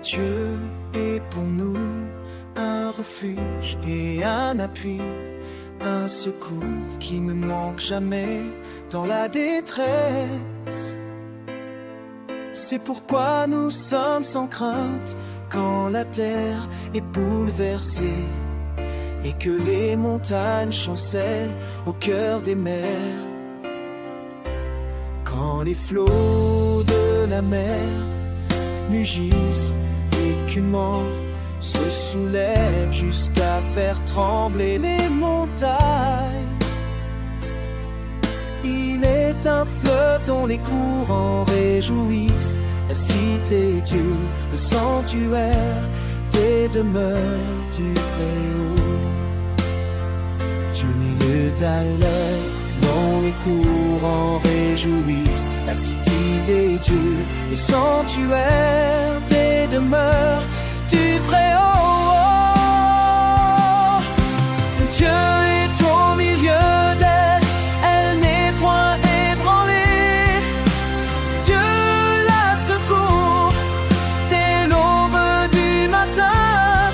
Dieu est pour nous un refuge et un appui, un secours qui ne manque jamais dans la détresse. C'est pourquoi nous sommes sans crainte quand la terre est bouleversée et que les montagnes chancellent au cœur des mers. Quand les flots de la mer mugissent et qu'une vent se soulève jusqu'à faire trembler les montagnes. Il est un fleuve dont les courants réjouissent la cité Dieu, le sanctuaire des demeures du Très-Haut. Dieu milieu à l'œil dont les courants réjouissent la cité des dieux, le sanctuaire des demeures du Très-Haut. Dieu est au milieu d'elle, elle n'est point ébranlée. Dieu la secourt dès l'aube du matin.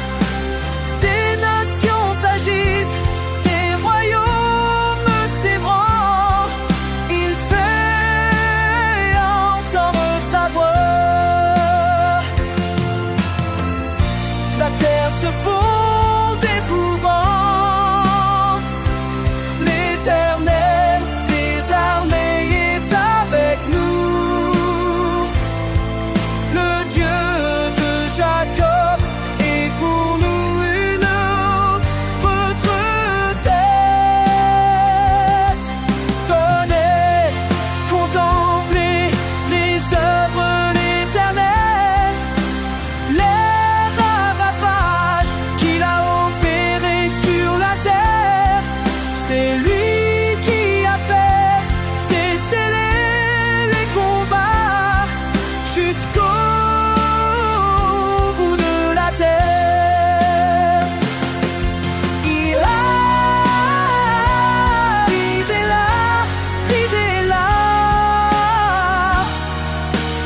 Des nations s'agitent, des royaumes s'ébranlent. Il fait entendre sa voix. La terre se fond d'épouvante. L'Éternel des armées est avec nous. Le Dieu de Jacob est pour nous une autre tête. Venez contempler les œuvres de l'Éternel, les ravages qu'il a opérés sur la terre. C'est lui qui a fait cesser les combats jusqu'au bout de la terre. Il a brisé la,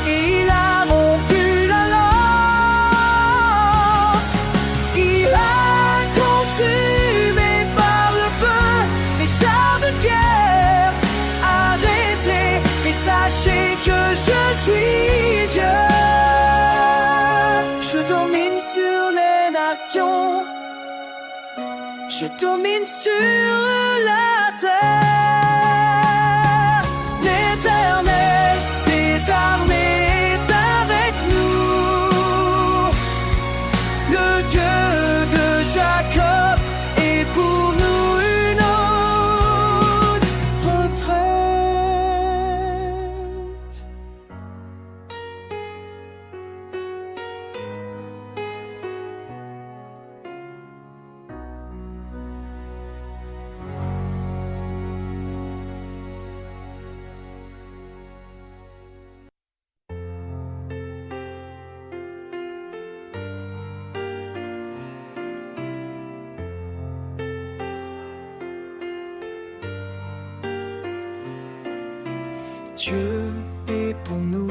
et il a rompu la lance. Il a consumé par le feu les chars de guerre. Arrêtez et sachez que je suis Dieu. Je domine sur les nations, je domine sur la terre. L'Éternel des armées est avec nous. Le Dieu de Jacob est pour nous une autre retraite. Dieu est pour nous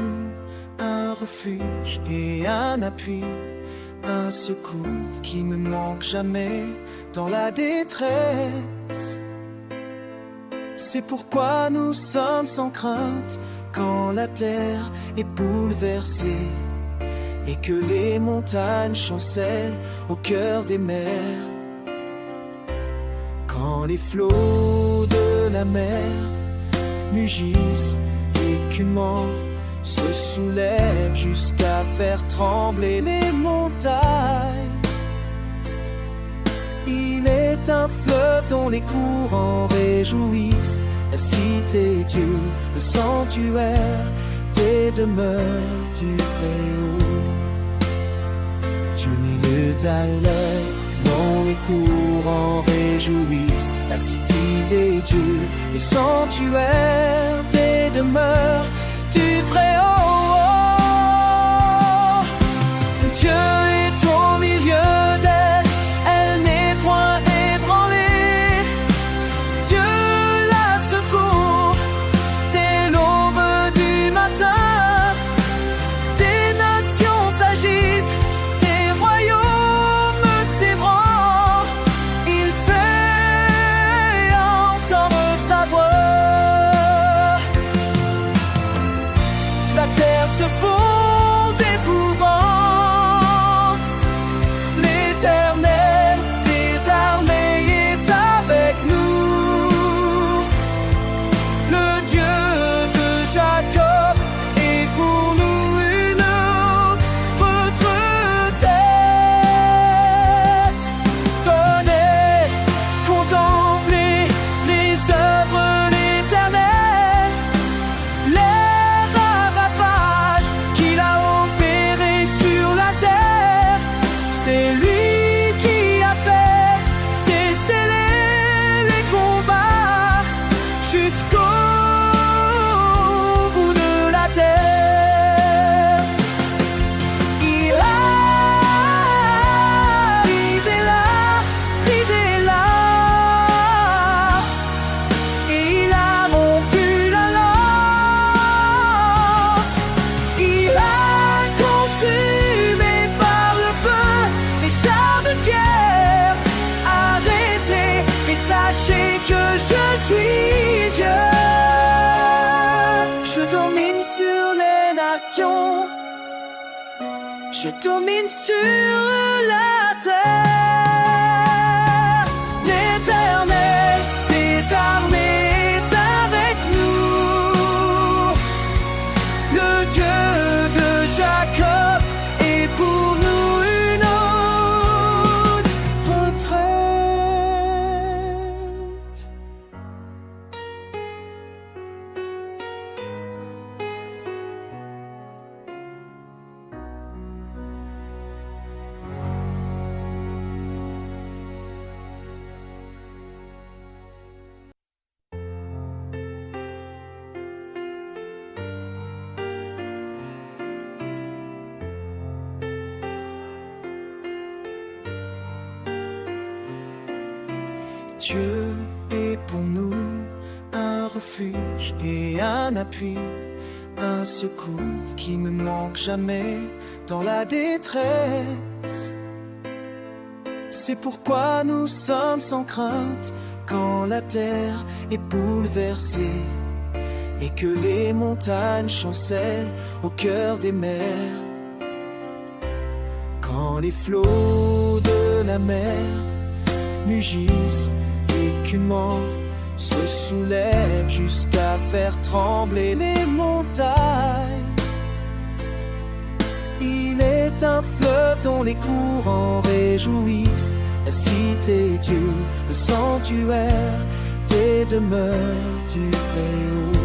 un refuge et un appui, un secours qui ne manque jamais dans la détresse. C'est pourquoi nous sommes sans crainte quand la terre est bouleversée et que les montagnes chancellent au cœur des mers. Quand les flots de la mer mugissent et qu'une vent se soulève jusqu'à faire trembler les montagnes. Il est un fleuve dont les courants réjouissent la cité Dieu, le sanctuaire des demeures du Très-Haut. Dieu milieu à l'œil dont les courants réjouissent la cité des dieux, le sanctuaire des demeures du Très-Haut. Dieu est au milieu d'elle, elle n'est point ébranlée. Dieu la secourt dès l'aube du matin. Des nations s'agitent, Je domine sur la terre. L'Éternel des armées est avec nous. Le Dieu de Jacob est pour nous une haute retraite. Dieu est pour nous un refuge et un appui, un secours qui ne manque jamais dans la détresse. C'est pourquoi nous sommes sans crainte quand la terre est bouleversée et que les montagnes chancellent au cœur des mers. Quand les flots de la mer mugissent et qu'une mort se soulève jusqu'à faire trembler les montagnes. Il est un fleuve dont les courants réjouissent la cité de Dieu, le sanctuaire des demeures du Très-Haut.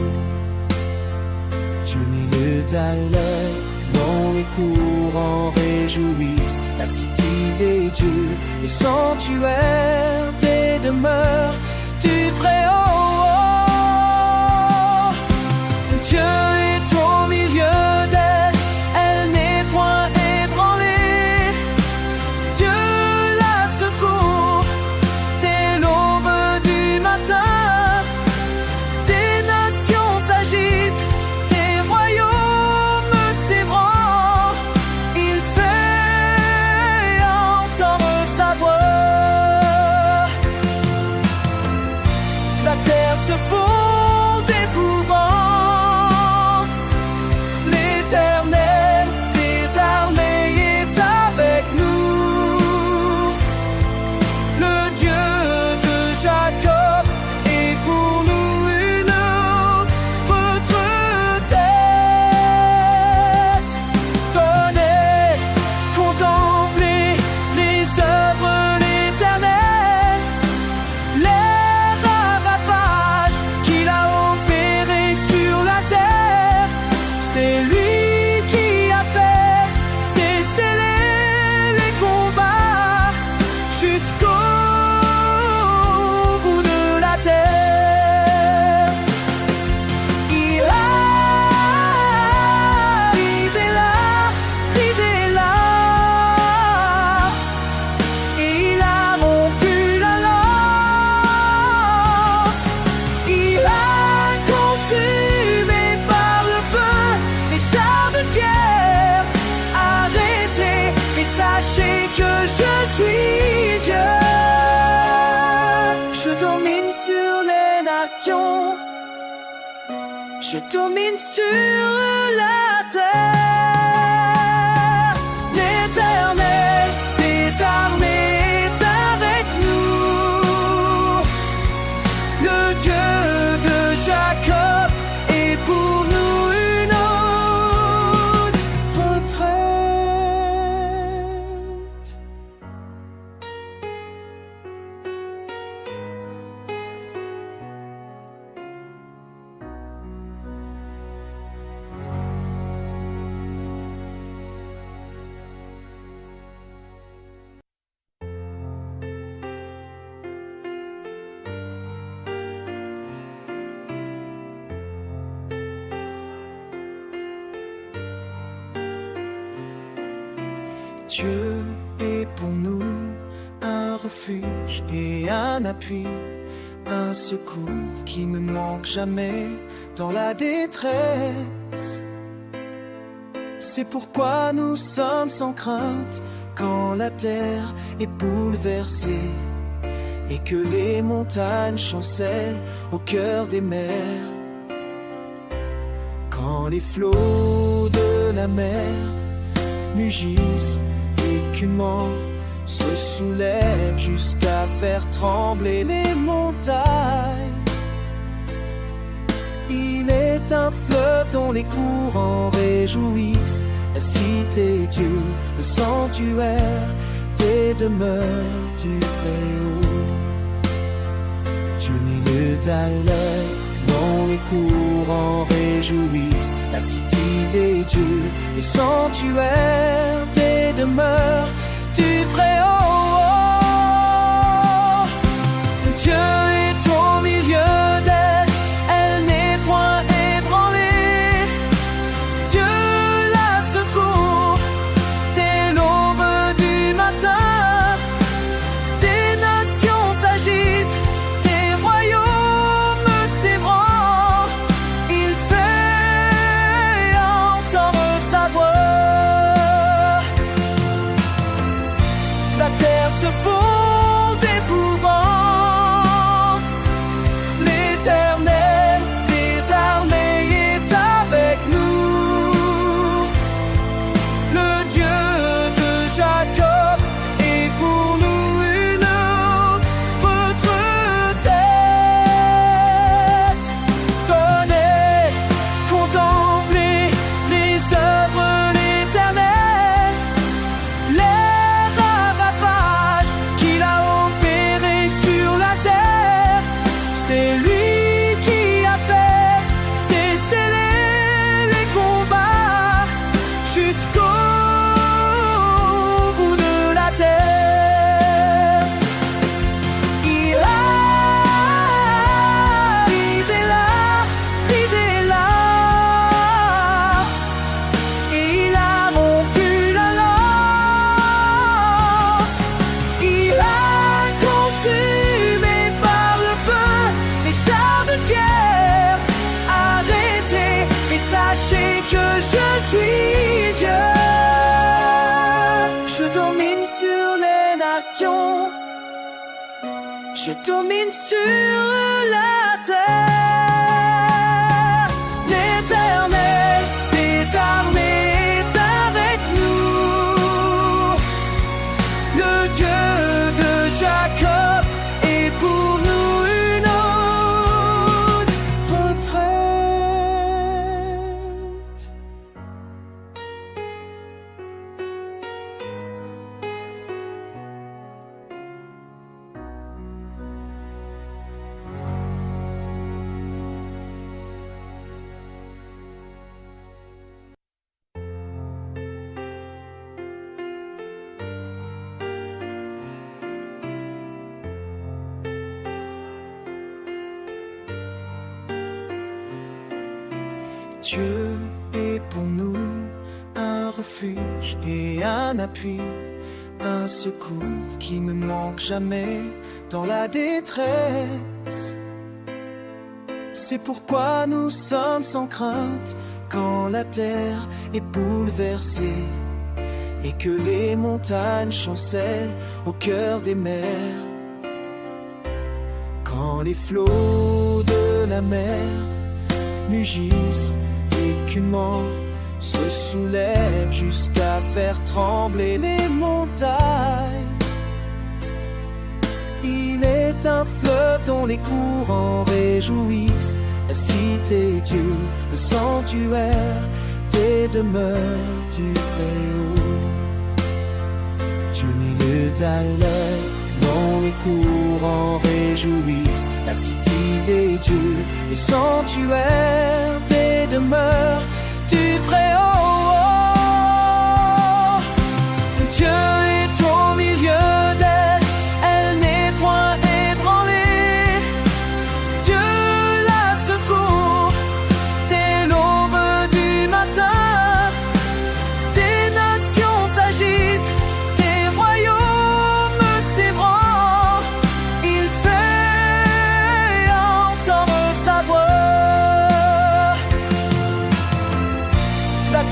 Du milieu à l'œil, dont les courants réjouissent la cité des dieux, le sanctuaire des demeures du Très-Haut. Dieu est au milieu d'elle, elle n'est point ébranlée. Dieu la secourt dès l'aube du matin. Des nations s'agitent, des royaumes s'ébranlent. Il fait entendre sa voix. La terre se fond d'épouvante. L'Éternel des armées est avec nous. Le Dieu de Jacob est pour nous une haute retraite. Venez contempler les œuvres de l'Éternel, les ravages qu'il a opérés sur la terre. C'est lui qui a fait cesser les combats jusqu'au bout de la terre. Il a brisé là, et il a rompu la lance. Il a consumé par le feu les chars de guerre. Arrêtez et sachez que je suis Dieu. Je domine sur les nations, je domine sur la terre. L'Éternel des armées est avec nous. Le Dieu de Jacob est pour nous une haute retraite. Dieu est pour nous un refuge et un appui, un secours qui ne manque jamais dans la détresse. C'est pourquoi nous sommes sans crainte quand la terre est bouleversée et que les montagnes chancellent au cœur des mers. Quand les flots de la mer mugissent et qu'une main se soulève jusqu'à faire trembler les montagnes. Il est un fleuve dont les courants réjouissent la cité Dieu, le sanctuaire des demeures du Très-Haut. Dieu n'est à l'œil dont les courants réjouissent la cité des dieux, le sanctuaire des demeures du Très-Haut. Dieu est au milieu d'elle, elle n'est point ébranlée. Dieu la secourt dès l'aube du matin. Des nations s'agitent, des royaumes s'ébranlent. Il fait entendre sa voix. La terre se fond d'épouvante. L'Éternel des armées est avec nous. Le Dieu de Jacob est pour nous une autre tête. Venez contempler les œuvres de l'Éternel, les ravages qu'il a opérés sur la terre. C'est lui qui a fait cesser les combats jusqu'au bout de la terre. Il a brisé là, et il a rompu la lance. Il a consumé par le feu les chars de guerre. Arrêtez et sachez que je suis Dieu. Je domine sur les nations, je domine sur la terre. L'Éternel des armées est avec nous. Le Dieu de Jacob est pour nous une autre retraite. Dieu est pour nous un refuge et un appui, un secours qui ne manque jamais dans la détresse. C'est pourquoi nous sommes sans crainte quand la terre est bouleversée et que les montagnes chancellent au cœur des mers. Quand les flots de la mer mugissent et qu'une main se soulève jusqu'à faire trembler les montagnes. Il est un fleuve dont les courants réjouissent la cité Dieu, le sanctuaire des demeures du Très-Haut. Dieu n'est à l'œil dont les courants réjouissent la cité des dieux, le sanctuaire des demeures du Très-Haut. Dieu est au milieu d'elle, elle n'est point ébranlée. Dieu la secourt dès l'aube du matin. Des nations s'agitent, des royaumes s'ébranlent. Il fait entendre sa voix. La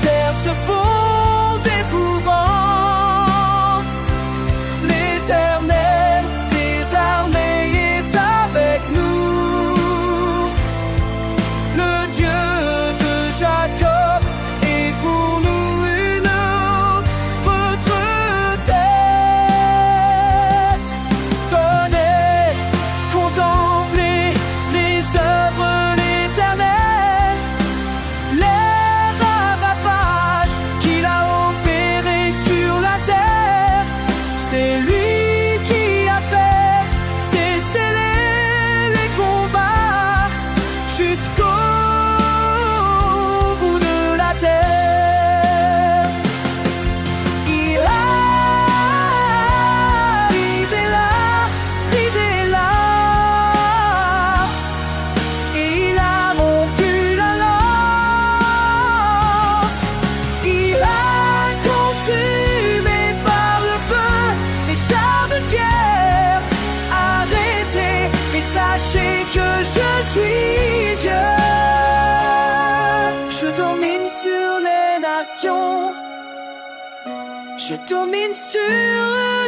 Je domine sur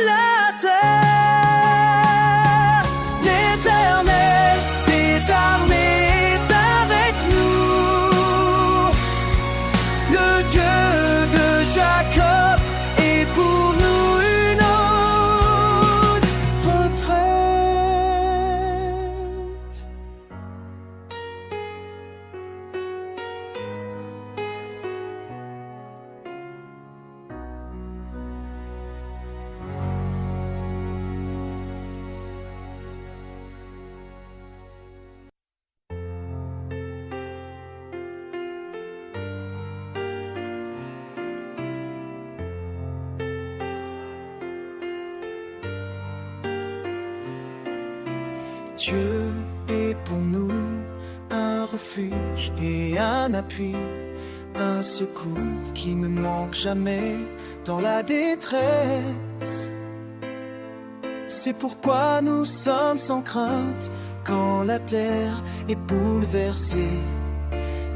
la terre. L'Éternel des armées est avec nous. Le Dieu de Jacob est pour nous une haute retraite. Dieu est pour nous un refuge et un appui, un secours qui ne manque jamais dans la détresse. C'est pourquoi nous sommes sans crainte quand la terre est bouleversée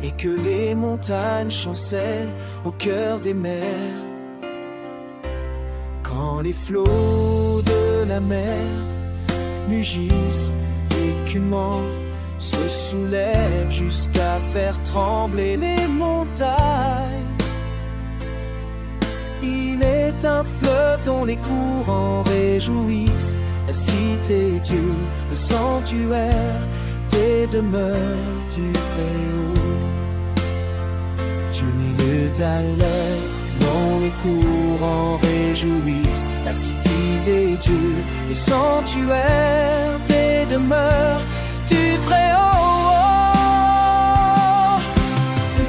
et que les montagnes chancellent au cœur des mers. Quand les flots de la mer mugissent et qu'une mort se soulève jusqu'à faire trembler les montagnes. Il est un fleuve dont les courants réjouissent la cité Dieu, le sanctuaire des demeures du Très-Haut. Du milieu à l'œil, dont les courants réjouissent la cité des dieux, le sanctuaire des demeures du Très-Haut.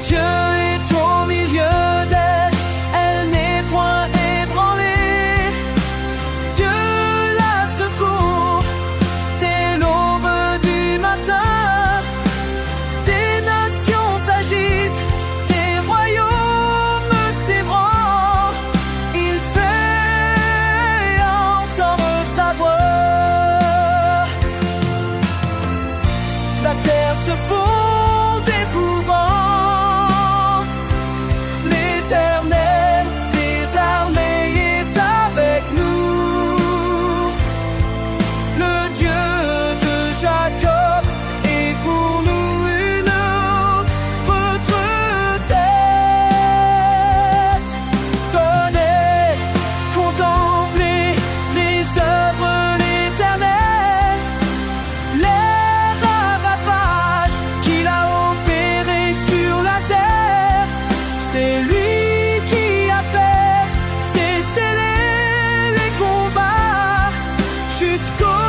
Dieu est au milieu d'elle, elle n'est point ébranlée. Dieu la secourt dès l'aube du matin. Des nations s'agitent, des royaumes s'ébranlent. Il fait entendre sa voix. La terre se fond d'épouvante. L'Éternel des armées est avec nous. Le Dieu de Jacob est pour nous une haute retraite. Venez contempler les œuvres de l'Éternel, les ravages qu'il a opérés sur la terre. C'est lui qui a fait cesser les combats jusqu'au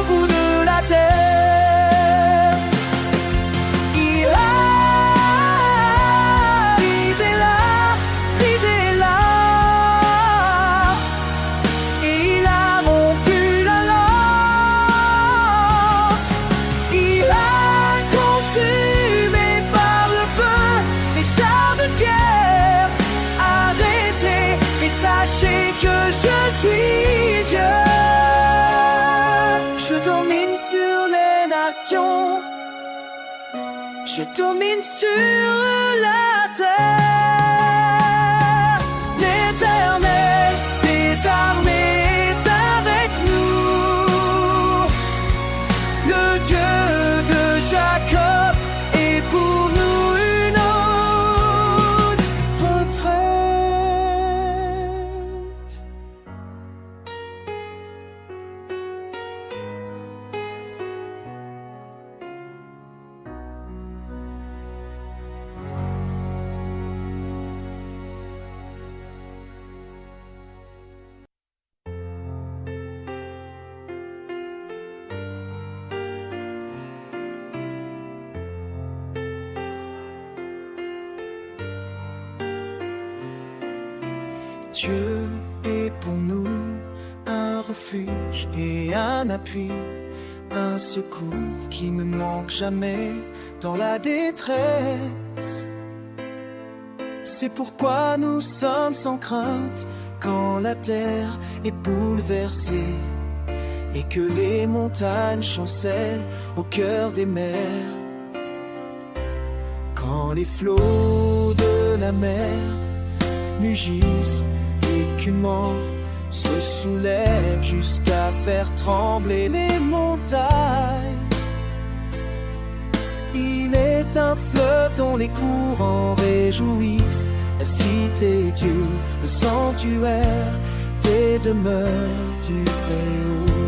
bout de la terre. Il a brisé là, et il a rompu la lance. Il a consumé par le feu les chars de guerre. Arrêtez et sachez que je suis Dieu. Je domine sur les nations, je domine sur la terre. L'Éternel des armées est avec nous. Le Dieu de Jacob est pour nous une haute retraite. Dieu est pour nous un refuge et un appui, un secours qui ne manque jamais dans la détresse. C'est pourquoi nous sommes sans crainte quand la terre est bouleversée et que les montagnes chancellent au cœur des mers. Quand les flots de la mer mugissent et qu'une main se soulève jusqu'à faire trembler les montagnes. Il est un fleuve dont les courants réjouissent la cité Dieu, le sanctuaire des demeures du Très-Haut.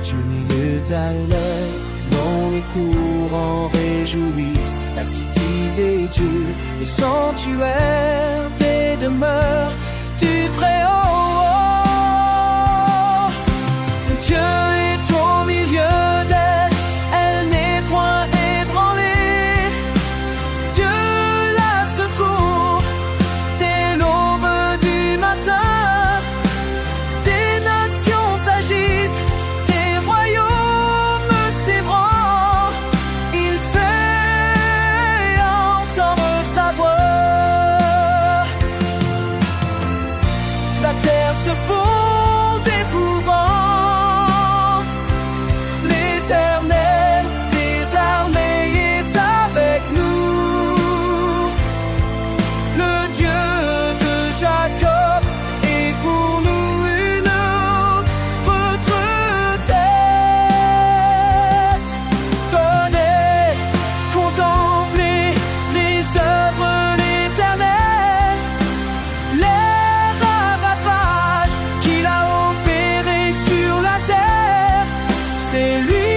Du milieu à l'œil, dont les courants réjouissent la cité des dieux, le sanctuaire des demeures du Très-Haut. Dieu est au milieu d'elle, elle n'est point ébranlée. Dieu la secourt dès l'aube du matin. Des nations s'agitent, des royaumes s'ébranlent. Il fait entendre sa voix. La terre se fond d'épouvante. L'Éternel des armées est avec nous. Le Dieu de Jacob est pour nous une autre tête. Venez contempler les œuvres de l'Éternel, les ravages qu'il a opérés sur la terre. C'est lui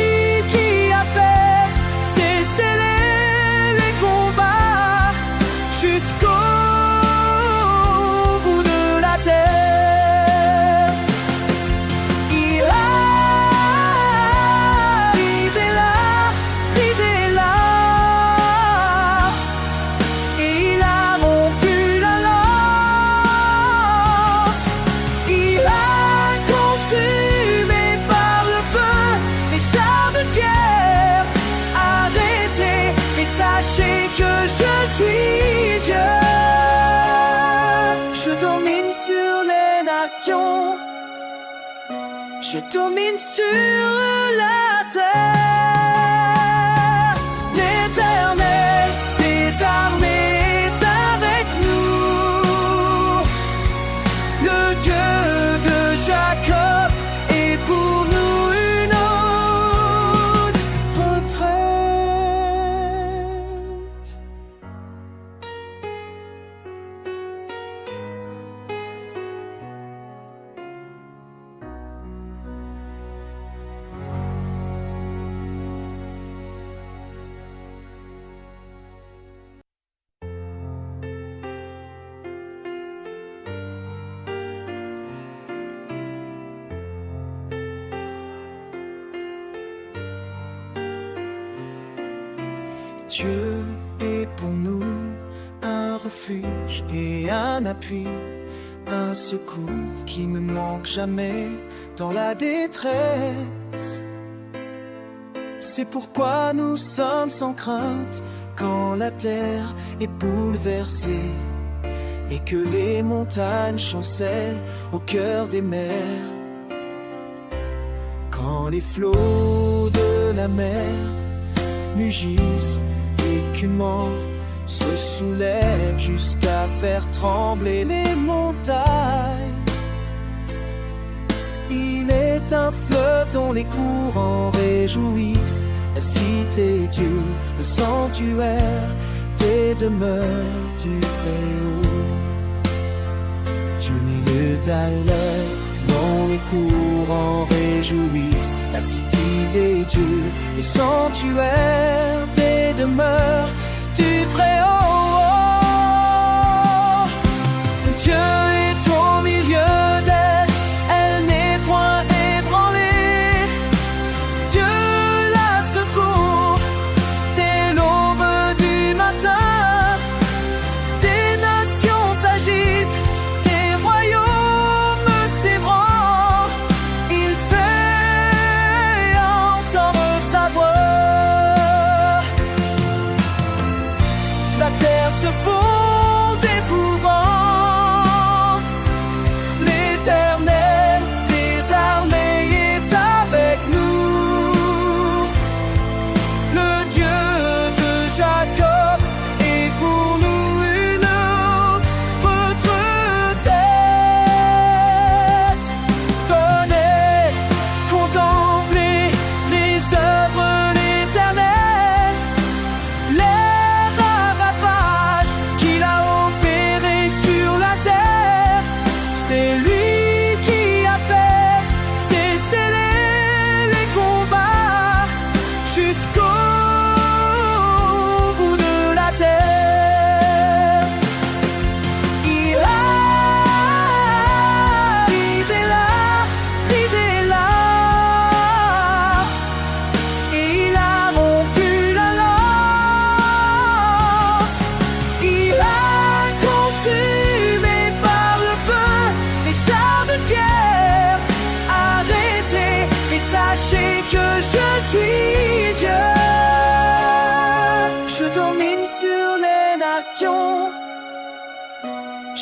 qui a fait cesser les combats jusqu'au bout de la terre. Il a brisé l'arc, et il a rompu la lance. Il a consumé par le feu les chars de guerre. Arrêtez et sachez que je suis Dieu. Je domine sur les nations, je domine sur la terre. L'Éternel des armées est avec nous. Le Dieu de Jacob est pour nous une autre retraite. Dieu est pour nous un refuge et un appui, un secours qui ne manque jamais dans la détresse. C'est pourquoi nous sommes sans crainte quand la terre est bouleversée et que les montagnes chancellent au cœur des mers. Quand les flots de la mer mugissent et qu'une main se soulève jusqu'à faire trembler les montagnes. Il est un fleuve dont les courants réjouissent la cité Dieu, le sanctuaire des demeures du Très-Haut. Du milieu à l'œil, dont les courants réjouissent la cité des dieux, le sanctuaire des demeures du Très-Haut. Dieu est au milieu d'elle, elle n'est point ébranlée. Dieu la secourt dès l'aube du matin. Des nations s'agitent, des royaumes s'ébranlent. Il fait entendre sa voix. La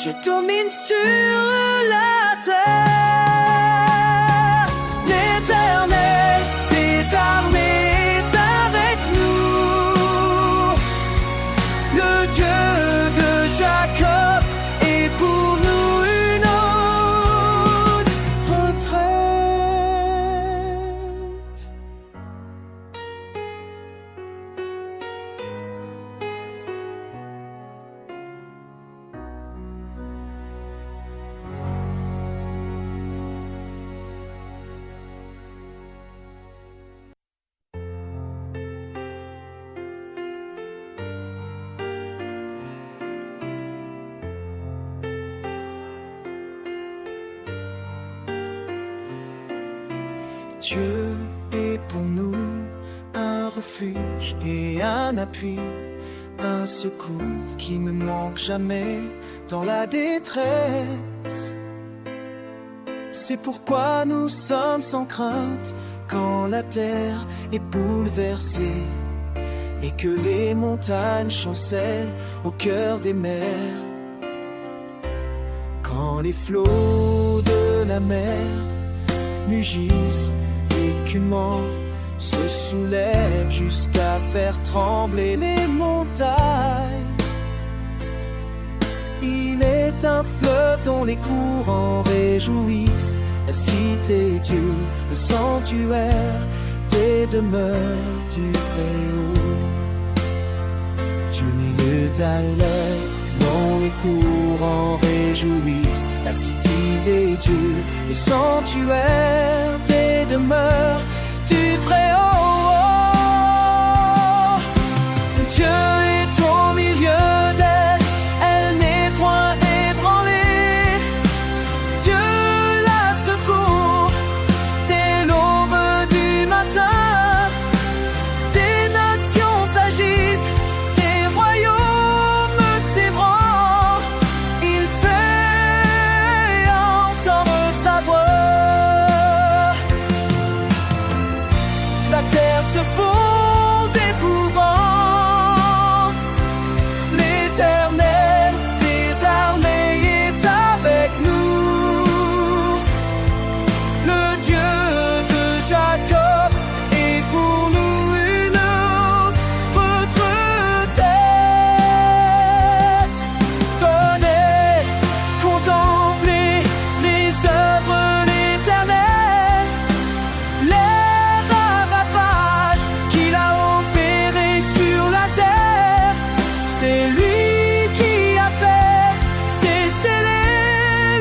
Je domine sur la terre. L'Éternel des armées est avec nous. Le Dieu de Jacob est pour nous une haute retraite. Dieu est pour nous un refuge et un appui, un secours qui ne manque jamais dans la détresse. C'est pourquoi nous sommes sans crainte quand la terre est bouleversée et que les montagnes chancellent au cœur des mers. Quand les flots de la mer mugissent et qu'une vent se soulève jusqu'à faire trembler les montagnes. Il est un fleuve dont les courants réjouissent la cité Dieu, le sanctuaire des demeures du Très-Haut. Dieu milieu à l'œil dont les courants réjouissent la cité des dieux, le sanctuaire des demeures du Très-Haut. Dieu est au milieu d'elle, elle n'est point ébranlée. Dieu la secourt dès l'aube du matin. Des nations s'agitent, des royaumes s'ébranlent. Il fait entendre sa voix. La terre se fond d'épouvante. L'Éternel des armées est avec nous. Le Dieu de Jacob est pour nous une haute retraite. Venez contempler les œuvres de l'Éternel, les ravages qu'il a opérés sur la terre. C'est lui qui a fait cesser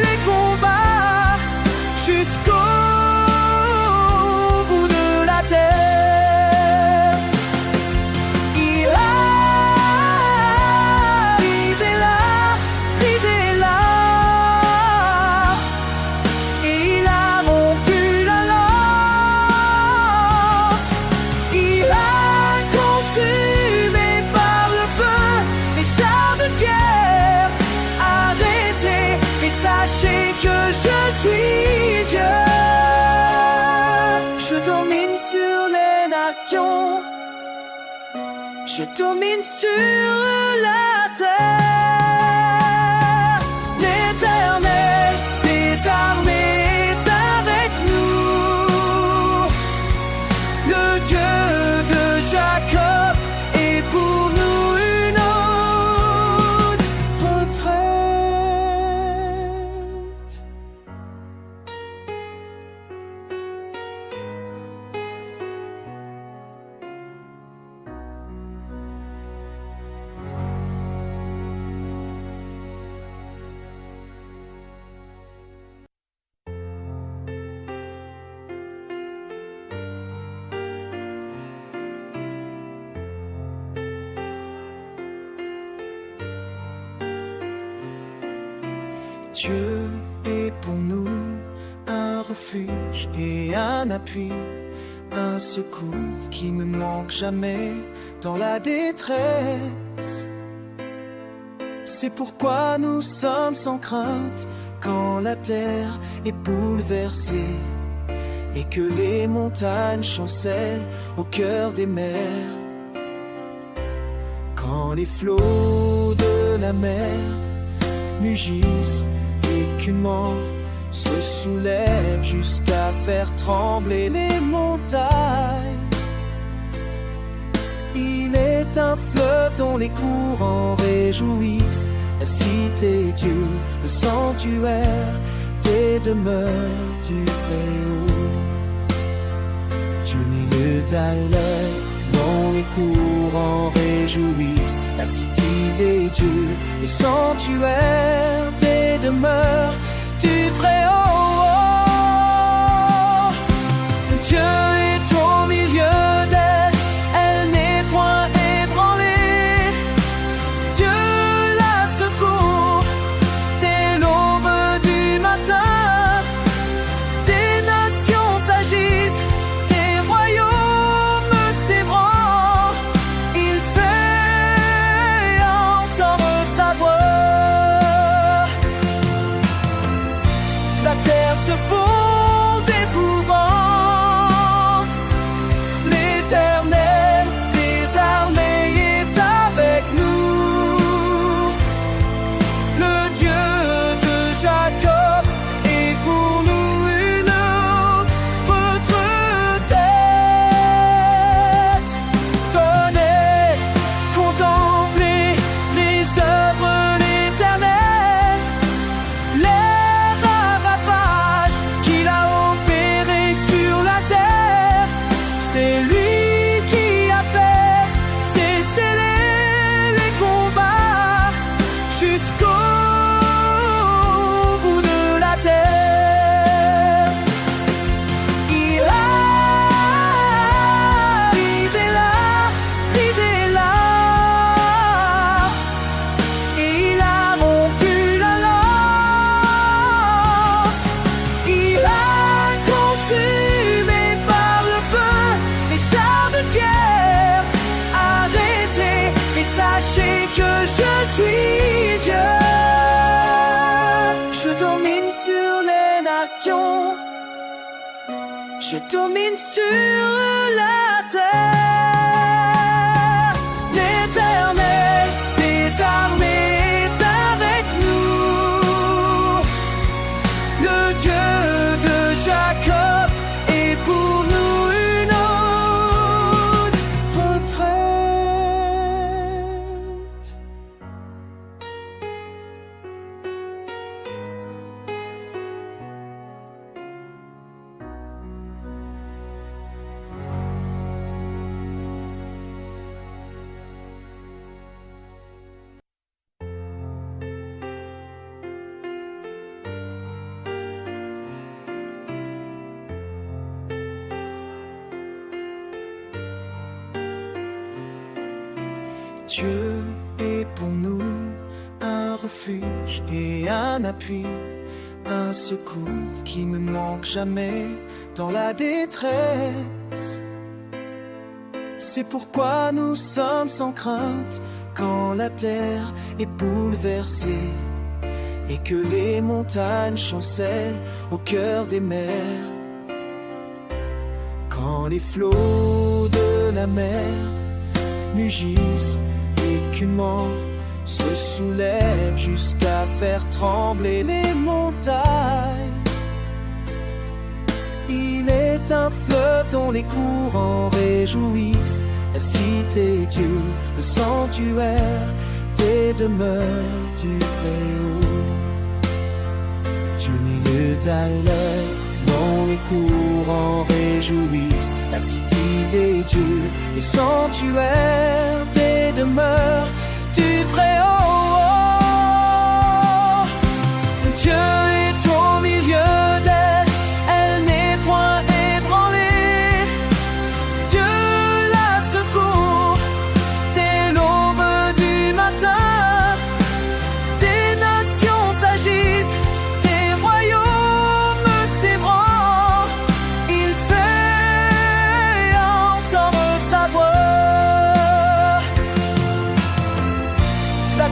les combats jusqu'au bout de la terre. Il a brisé là, et il a rompu la lance. Il a consumé par le feu les chars de guerre. Arrêtez et sachez que je suis Dieu. Je domine sur les nations. Je domine sur la terre. L'Éternel des armées est avec nous. Le Dieu de Jacob est pour nous une haute retraite. Dieu est pour nous un refuge et un appui, un secours qui ne manque jamais dans la détresse. C'est pourquoi nous sommes sans crainte quand la terre est bouleversée et que les montagnes chancellent au cœur des mers. Quand les flots de la mer mugissent et qu'une main se soulève jusqu'à faire trembler les montagnes. Il est un fleuve dont les courants réjouissent la cité Dieu, le sanctuaire des demeures du Très-Haut. Du milieu à l'œil, dont les courants réjouissent la cité des dieux, le sanctuaire des demeures du Très-Haut. Dieu est au milieu d'elle, elle n'est point ébranlée. Dieu la secourt dès l'aube du matin. Des nations s'agitent, des royaumes s'ébranlent. Il fait entendre sa voix. La terre se fond d'épouvante. L'Éternel des armées est avec nous. Le Dieu de Jacob est pour nous une autre tête. Venez contempler les œuvres de l'Éternel, les ravages qu'il a opérés sur la terre. C'est lui qui a fait cesser les combats jusqu'au bout de la terre. Il a brisé la, et il a rompu la lance. Il a consumé par le feu les chars de guerre. Arrêtez et sachez que je suis Dieu. Je domine sur les nations, je domine sur la terre. L'Éternel des armées est avec nous. Le Dieu de Jacob est pour nous une haute retraite. Dieu est pour nous un refuge et un appui, un secours qui ne manque jamais dans la détresse. C'est pourquoi nous sommes sans crainte quand la terre est bouleversée et que les montagnes chancellent au cœur des mers. Quand les flots de la mer mugissent et qu'une main se soulève jusqu'à faire trembler les montagnes. Il est un fleuve dont les courants réjouissent la cité Dieu, le sanctuaire des demeures du Très-Haut. Du milieu à l'œil, dont les courants réjouissent la cité des dieux, le sanctuaire des demeures du Très-Haut. Dieu est au milieu d'elle, elle n'est point ébranlée. Dieu la secourt dès l'aube du matin. Des nations s'agitent, des royaumes s'ébranlent. Il fait entendre sa voix. La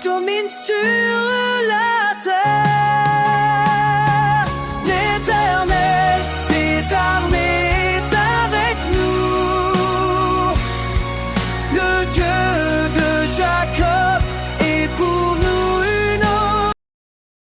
domine sur